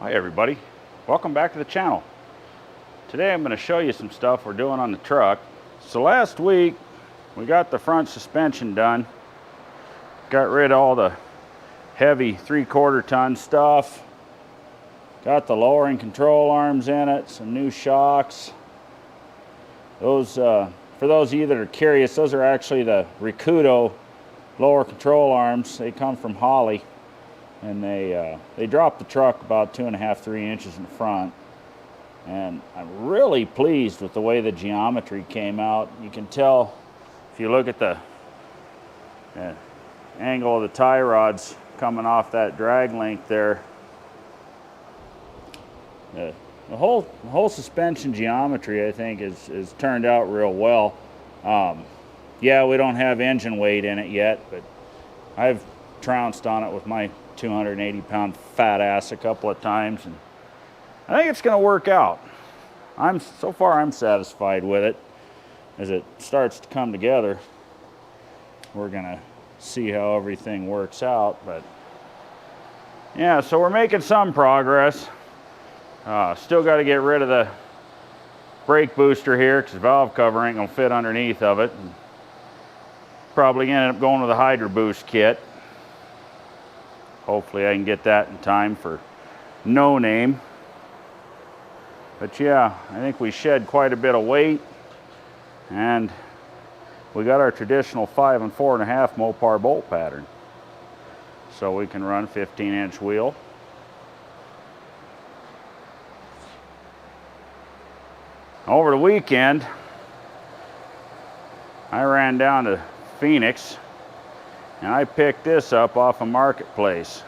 Hi everybody, welcome back to the channel. Today I'm going to show you some stuff we're doing on the truck. So last week we got the front suspension done, got rid of all the heavy 3/4 ton stuff, got the lowering control arms in it, some new shocks. Those, for those of you that are curious, those are actually the Rikudo lower control arms. They come from Holley. And they dropped the truck about 2.5–3 inches in front, and I'm really pleased with the way the geometry came out. You can tell if you look at the angle of the tie rods coming off that drag link there. The whole suspension geometry, I think, is turned out real well. Yeah, we don't have engine weight in it yet, but I've trounced on it with my 280-pound fat ass a couple of times, and I think it's going to work out. So far I'm satisfied with it. As it starts to come together, we're going to see how everything works out. But yeah, so we're making some progress. Still got to get rid of the brake booster here because the valve cover ain't going to fit underneath of it. And probably end up going with a Hydro Boost kit. Hopefully I can get that in time for No Name. But yeah, I think we shed quite a bit of weight, and we got our traditional 5 4.5 Mopar bolt pattern. So we can run 15-inch wheel. Over the weekend, I ran down to Phoenix and I picked this up off a marketplace.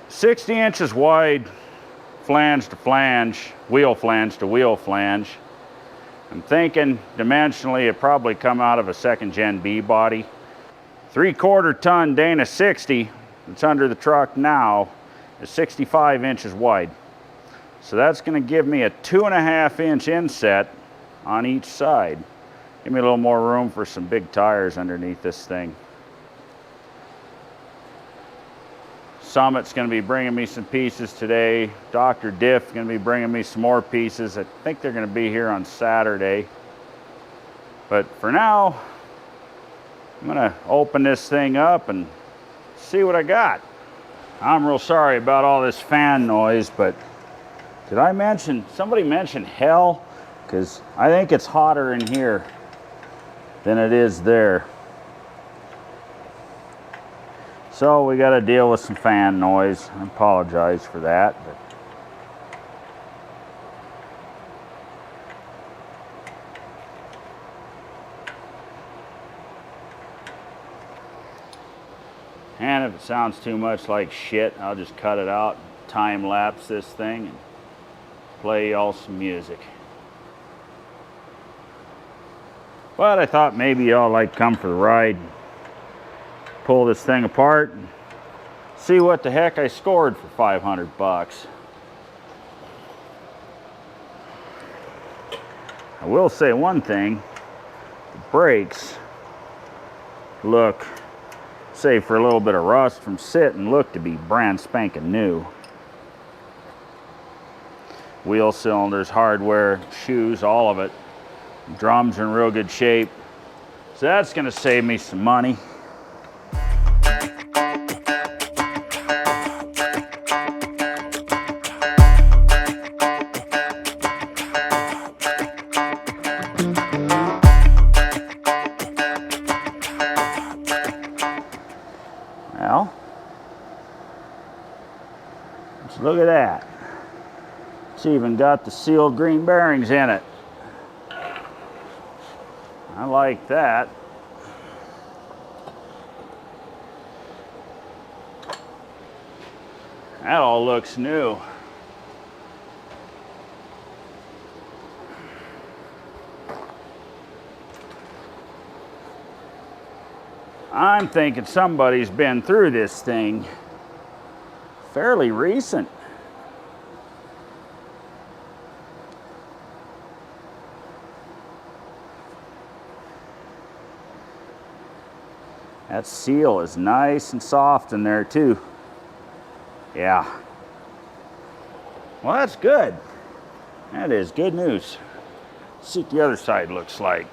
"60 inches wide, flange to flange, wheel flange to wheel flange." I'm thinking dimensionally it probably come out of a 2nd Gen B body. 3/4 ton Dana 60 that's under the truck now is 65 inches wide. So that's going to give me a 2.5-inch inset on each side. Give me a little more room for some big tires underneath this thing. Summit's going to be bringing me some pieces today. Dr. Diff is going to be bringing me some more pieces. I think they're going to be here on Saturday. But for now, I'm going to open this thing up and see what I got. I'm real sorry about all this fan noise, but did I mention, somebody mentioned hell? Because I think it's hotter in here than it is there. So we got to deal with some fan noise. I apologize for that. But and if it sounds too much like shit, I'll just cut it out, time lapse this thing, and play y'all some music. But I thought maybe y'all like come for the ride, pull this thing apart, and see what the heck I scored for 500 bucks. I will say one thing, the brakes look, save for a little bit of rust from sitting, look to be brand spanking new. Wheel cylinders, hardware, shoes, all of it. Drums are in real good shape. So that's going to save me some money. Well, let's look at that. It's even got the sealed green bearings in it. I like that. That all looks new. I'm thinking somebody's been through this thing fairly recent. That seal is nice and soft in there too. Yeah. Well, that's good. That is good news. Let's see what the other side looks like.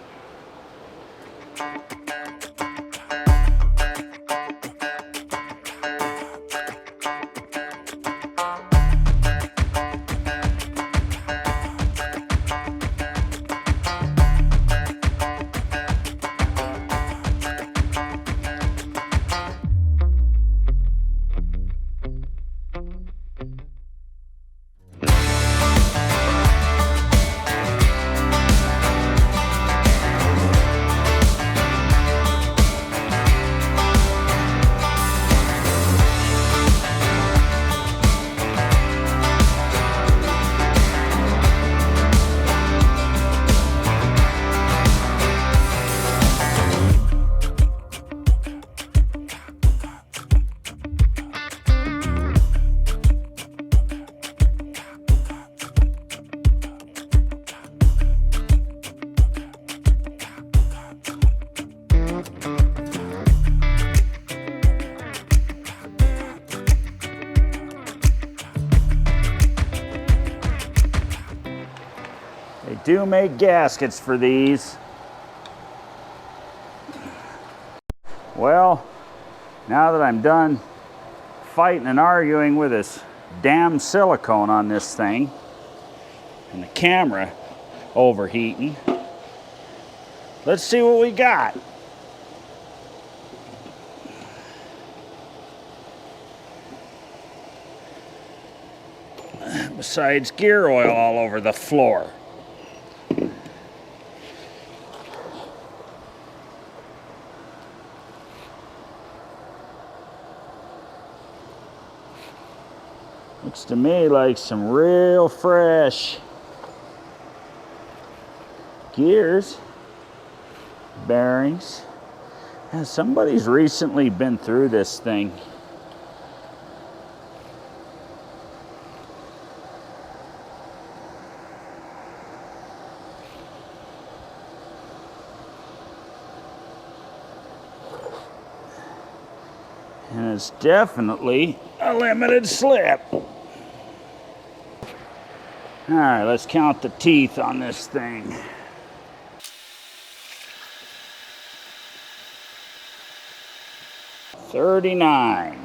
They do make gaskets for these. Well, now that I'm done fighting and arguing with this damn silicone on this thing and the camera overheating, let's see what we got. Besides gear oil all over the floor. Looks to me like some real fresh gears, bearings. Yeah, somebody's recently been through this thing. And it's definitely a limited slip. All right, let's count the teeth on this thing. $39.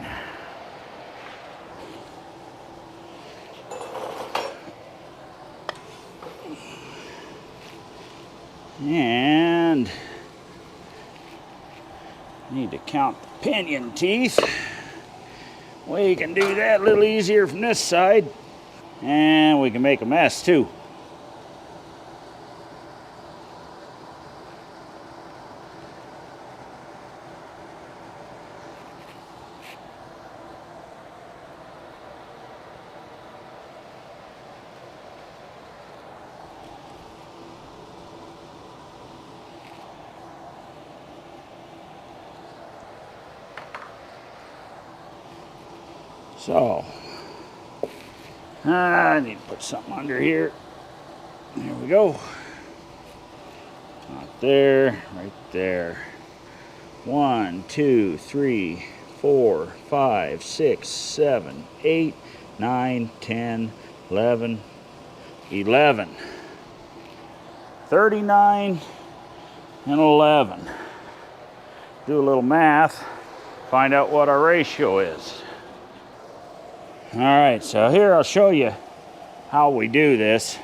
And need to count the pinion teeth. We can do that a little easier from this side. And we can make a mess too. So, I need to put something under here. There we go. Not there, right there. 1, 2, 3, 4, 5, 6, 7, 8, 9, 10, 11, 11. 39 and 11. Do a little math, find out what our ratio is. All right, so here I'll show you how we do this.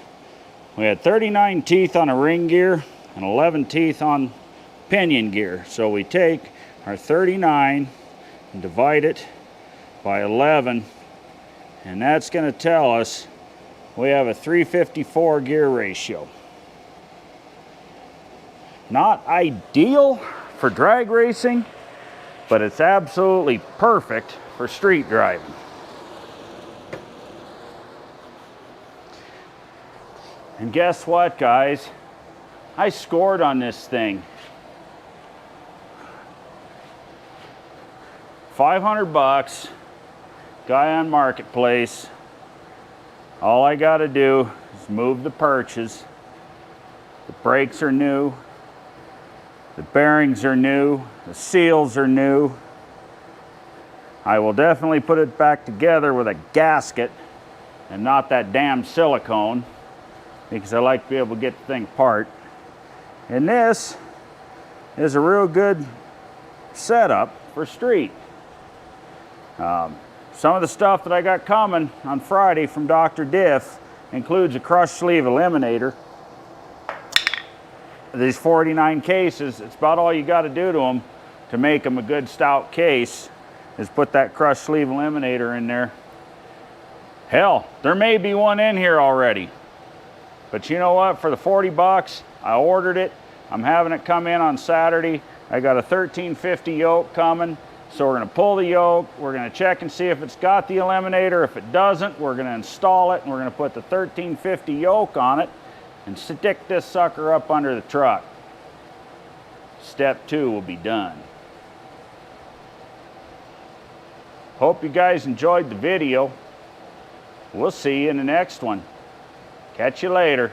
We had 39 teeth on a ring gear and 11 teeth on pinion gear. So we take our 39 and divide it by 11, and that's going to tell us we have a 354 gear ratio. Not ideal for drag racing, but it's absolutely perfect for street driving. And guess what, guys? I scored on this thing. 500 bucks, guy on Marketplace. All I gotta do is move the perches. The brakes are new. The bearings are new, the seals are new. I will definitely put it back together with a gasket and not that damn silicone, because I like to be able to get the thing apart. And this is a real good setup for street. Some of the stuff that I got coming on Friday from Dr. Diff includes a crushed sleeve eliminator. These 49 cases, it's about all you got to do to them to make them a good stout case, is put that crushed sleeve eliminator in there. Hell, there may be one in here already. But you know what? For the 40 bucks, I ordered it. I'm having it come in on Saturday. I got a 1350 yoke coming. So we're going to pull the yoke. We're going to check and see if it's got the eliminator. If it doesn't, we're going to install it, and we're going to put the 1350 yoke on it and stick this sucker up under the truck. Step 2 will be done. Hope you guys enjoyed the video. We'll see you in the next one. Catch you later.